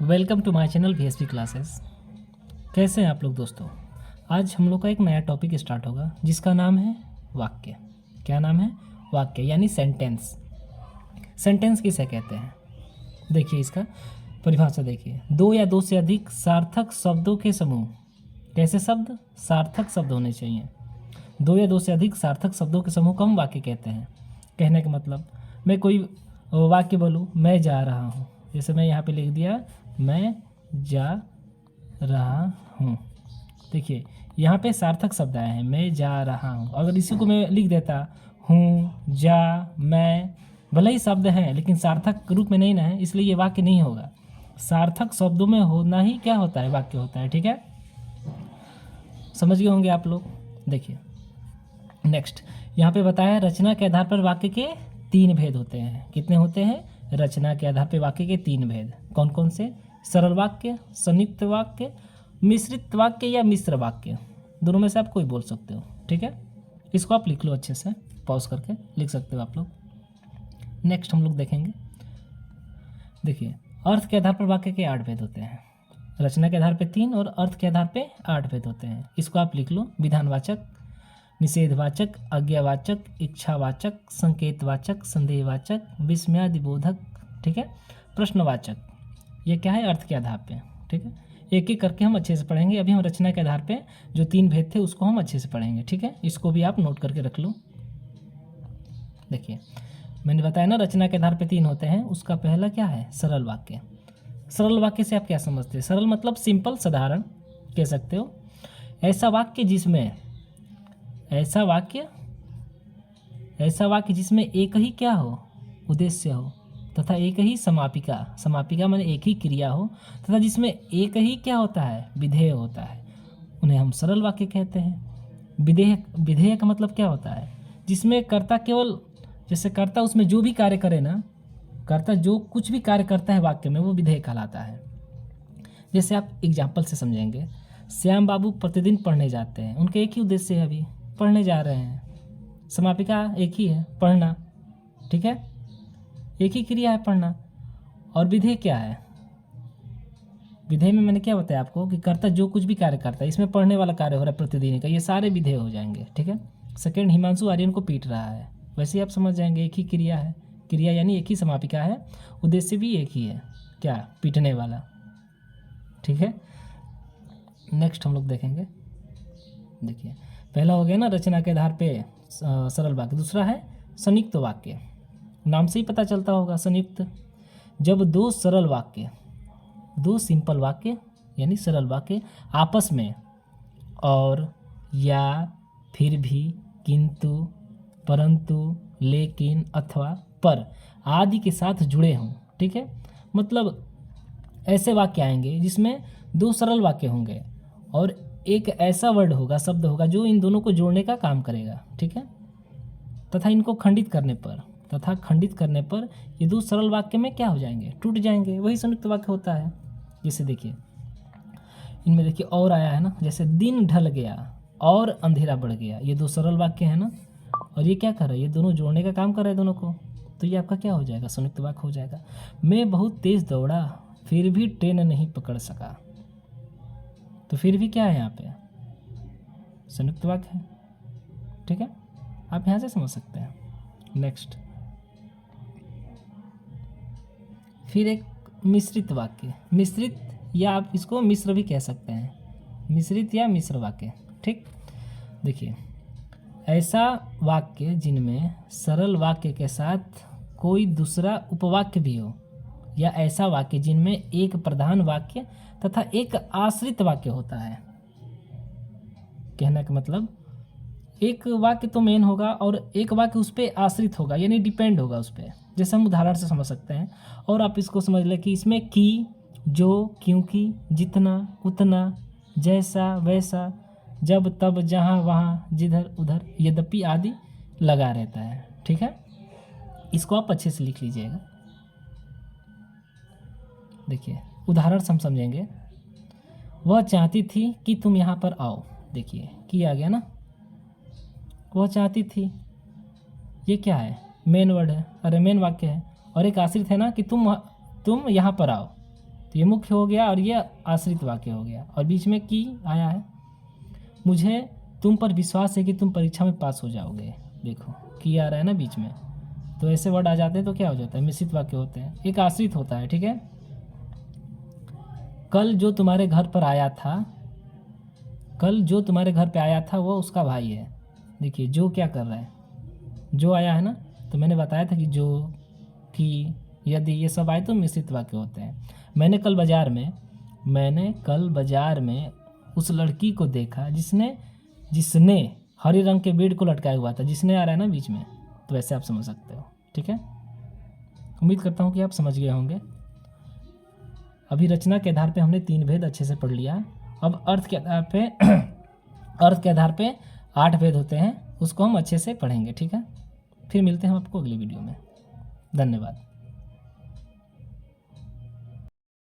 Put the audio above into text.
Welcome to my channel VSP classes. कैसे हैं आप लोग दोस्तों। आज हम लोग का एक नया टॉपिक स्टार्ट होगा जिसका नाम है वाक्य। क्या नाम है? वाक्य यानी सेंटेंस। सेंटेंस किसे कहते हैं? देखिए इसका परिभाषा देखिए, दो या दो से अधिक सार्थक शब्दों के समूह। कैसे शब्द? सार्थक शब्द होने चाहिए। दो या दो से अधिक सार्थक शब्दों के समूह को हम वाक्य कहते हैं। कहने का मतलब, मैं कोई वाक्य बोलूँ, मैं जा रहा हूँ, जैसे मैं यहाँ पे लिख दिया मैं जा रहा हूँ। देखिए यहाँ पे सार्थक शब्द आए हैं, मैं जा रहा हूँ। अगर इसी को मैं लिख देता हूँ, जा, मैं, भले ही शब्द हैं लेकिन सार्थक रूप में नहीं ना है, इसलिए ये वाक्य नहीं होगा। सार्थक शब्दों में होना ही क्या होता है? वाक्य होता है। ठीक है, समझ गए होंगे आप लोग। देखिए नेक्स्ट यहाँ पे बताया, रचना के आधार पर वाक्य के 3 भेद होते हैं। कितने होते हैं? रचना के आधार पर वाक्य के 3 भेद। कौन कौन से? सरल वाक्य, संयुक्त वाक्य, मिश्रित वाक्य या मिश्र वाक्य। दोनों में से आप कोई बोल सकते हो। ठीक है, इसको आप लिख लो अच्छे से, पॉज करके लिख सकते हो आप लोग। नेक्स्ट हम लोग देखेंगे। देखिए अर्थ के आधार पर वाक्य के 8 भेद होते हैं। रचना के आधार पर 3 और अर्थ के आधार पर 8 भेद होते हैं। इसको आप लिख लो, विधानवाचक, निषेधवाचक, आज्ञावाचक, इच्छावाचक, संकेतवाचक, संदेहवाचक, विस्मयादिबोधक। ठीक है, प्रश्नवाचक। ये क्या है? अर्थ के आधार पे। ठीक है, एक एक करके हम अच्छे से पढ़ेंगे। अभी हम रचना के आधार पे जो 3 भेद थे उसको हम अच्छे से पढ़ेंगे। ठीक है, इसको भी आप नोट करके रख लो। देखिए मैंने बताया ना, रचना के आधार पे 3 होते हैं। उसका पहला क्या है? सरल वाक्य। सरल वाक्य से आप क्या समझते हैं? सरल मतलब सिंपल, साधारण कह सकते हो। ऐसा वाक्य जिसमें एक ही क्या हो? उद्देश्य हो, तथा एक ही समापिका। समापिका माने एक ही क्रिया हो, तथा जिसमें एक ही क्या होता है? विधेय होता है। उन्हें हम सरल वाक्य कहते हैं। विधेय का मतलब क्या होता है? जिसमें कर्ता केवल, जैसे कर्ता उसमें जो भी कार्य करे ना, कर्ता जो कुछ भी कार्य करता है वाक्य में, वो विधेय कहलाता है। जैसे आप एग्जाम्पल से समझेंगे, श्याम बाबू प्रतिदिन पढ़ने जाते हैं। उनके एक ही उद्देश्य है, अभी पढ़ने जा रहे हैं। समापिका एक ही है, पढ़ना। ठीक है, एक ही क्रिया है, पढ़ना। और विधेय क्या है? विधेय में मैंने क्या बताया आपको कि कर्ता जो कुछ भी कार्य करता है, इसमें पढ़ने वाला कार्य हो रहा है प्रतिदिन का, ये सारे विधेय हो जाएंगे। ठीक है, सेकंड, हिमांशु आर्यन को पीट रहा है। वैसे ही आप समझ जाएंगे, एक ही क्रिया है, क्रिया यानी एक ही समापिका है, उद्देश्य भी एक ही है, क्या? पीटने वाला। ठीक है, नेक्स्ट हम लोग देखेंगे। देखिए पहला हो गया ना रचना के आधार पे सरल वाक्य। दूसरा है संयुक्त वाक्य। नाम से ही पता चलता होगा, संयुक्त। जब दो सरल वाक्य, दो सिंपल वाक्य यानी सरल वाक्य आपस में और, या, फिर भी, किंतु, परंतु, लेकिन, अथवा, पर आदि के साथ जुड़े हों। ठीक है, मतलब ऐसे वाक्य आएंगे जिसमें 2 सरल वाक्य होंगे और एक ऐसा वर्ड होगा, शब्द होगा, जो इन दोनों को जोड़ने का काम करेगा। ठीक है, तथा इनको खंडित करने पर ये 2 सरल वाक्य में क्या हो जाएंगे? टूट जाएंगे। वही संयुक्त वाक्य होता है। जैसे देखिए इनमें देखिए और आया है ना, जैसे दिन ढल गया और अंधेरा बढ़ गया। ये 2 सरल वाक्य है ना, और ये क्या कर रहा है? ये दोनों जोड़ने का काम कर रहे हैं दोनों को। तो ये आपका क्या हो जाएगा? संयुक्त वाक्य हो जाएगा। मैं बहुत तेज दौड़ा फिर भी ट्रेन नहीं पकड़ सका। तो फिर भी क्या है यहाँ पे? संयुक्त वाक्य है। ठीक है, आप यहाँ से समझ सकते हैं। नेक्स्ट, फिर एक मिश्रित वाक्य। मिश्रित या आप इसको मिश्र भी कह सकते हैं, मिश्रित या मिश्र वाक्य। ठीक, देखिए ऐसा वाक्य जिनमें सरल वाक्य के साथ कोई दूसरा उपवाक्य भी हो, या ऐसा वाक्य जिनमें एक प्रधान वाक्य तथा एक आश्रित वाक्य होता है। कहने का मतलब, एक वाक्य तो मेन होगा और एक वाक्य उस पर आश्रित होगा, यानी डिपेंड होगा उस पर। जैसे हम उदाहरण से समझ सकते हैं, और आप इसको समझ लें कि इसमें की, जो, क्योंकि, जितना, उतना, जैसा, वैसा, जब, तब, जहाँ, वहाँ, जिधर, उधर, यद्यपि आदि लगा रहता है। ठीक है, इसको आप अच्छे से लिख लीजिएगा। देखिए उदाहरण से हम समझेंगे। वह चाहती थी कि तुम यहाँ पर आओ। देखिए कि आ गया ना, वह चाहती थी, ये क्या है? मेन वर्ड है, अरे मेन वाक्य है। और एक आश्रित है ना कि तुम यहाँ पर आओ। तो ये मुख्य हो गया और ये आश्रित वाक्य हो गया, और बीच में की आया है। मुझे तुम पर विश्वास है कि तुम परीक्षा में पास हो जाओगे। देखो की आ रहा है ना बीच में, तो ऐसे वर्ड आ जाते हैं तो क्या हो जाता है, मिश्रित वाक्य होते हैं। एक आश्रित होता है, ठीक है। कल जो तुम्हारे घर पर आया था, कल जो तुम्हारे घर पे आया था वो उसका भाई है। देखिए जो क्या कर रहा है, जो आया है ना, तो मैंने बताया था कि जो, कि, यदि, ये सब आए तो मिश्रित वाक्य होते हैं। मैंने कल बाजार में उस लड़की को देखा जिसने जिसने हरे रंग के बेड को लटकाया हुआ था। जिसने आ रहा है ना बीच में, तो ऐसे आप समझ सकते हो, ठीक है। उम्मीद करता हूँ कि आप समझ गए होंगे। अभी रचना के आधार पे हमने 3 भेद अच्छे से पढ़ लिया। अब अर्थ के आधार पे अर्थ के आधार पे 8 भेद होते हैं, उसको हम अच्छे से पढ़ेंगे, ठीक है। फिर मिलते हैं आपको अगली वीडियो में। धन्यवाद।